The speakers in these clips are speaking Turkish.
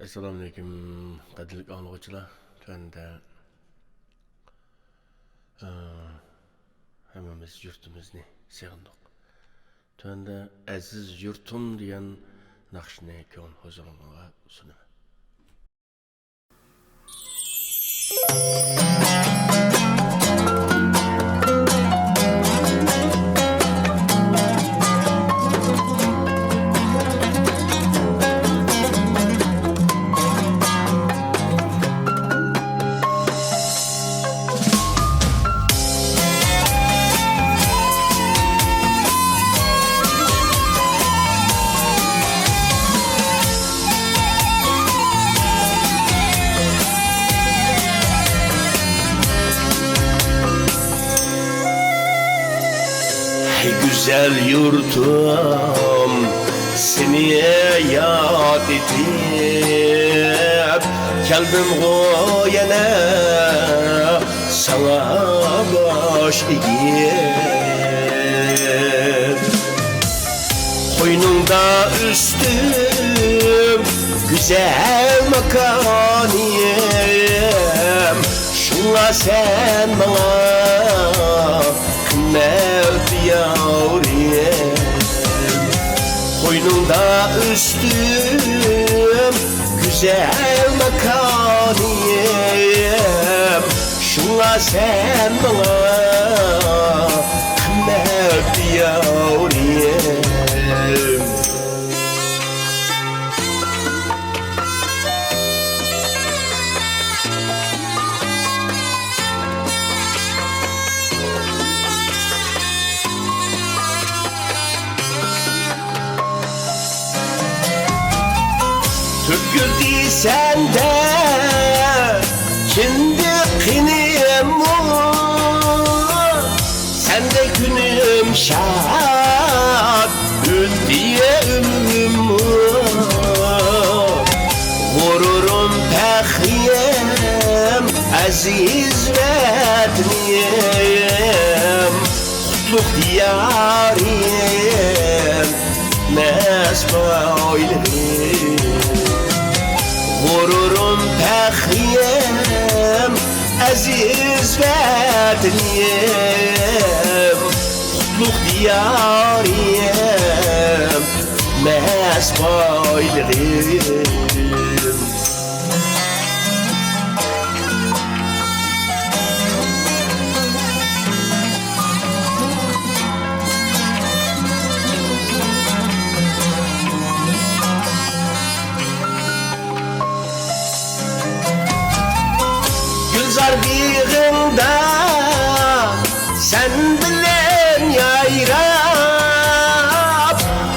Assalamualaikum qadrli anlıqçılar. Tövende hemmemiz yurtumuzni sevdik. Tövende aziz yurtum diyen naqshni ko'n huzurimga sunaman. Güzel yurtum seni yad edip geldim yana sana baş eğip koynunda üstüm güzel makaniyem şuna sen bana kıymet yavrum koynunda üstüm güzel makaniyem şuna sen bana kıymet yavrum. Tükürdü sende kendi kınım sende günüm şad diye ömrüm gururum pəxriyem aziz vətniyem kutluk diyariyem mesbailim gururum pəxriyem aziz vətniyem kutluk diyariyem mesbailim. Zarbığında sen bilen yayrab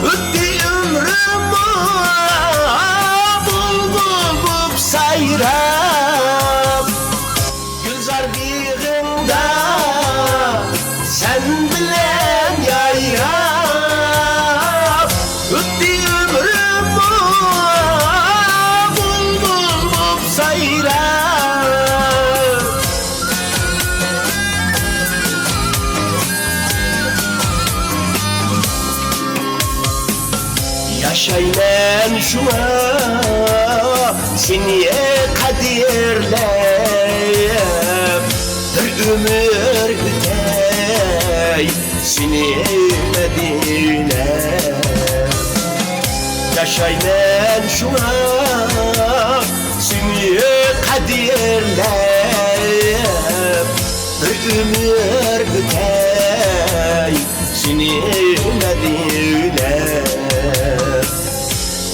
öttü ömrümü bulup sayrab Gül zarbığında sen bilen yayrab öttü ömrümü bulup sayrab Yaşayman şuna seni kadirleyip bir ömür ötey seni Medine. Yaşayman şuna seni kadirleyip bir ömür ötey seni Medine.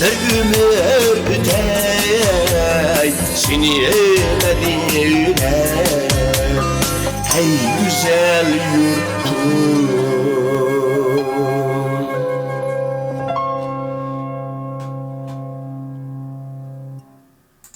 Bir ömür ötey seni Medine. Hey güzel yurtum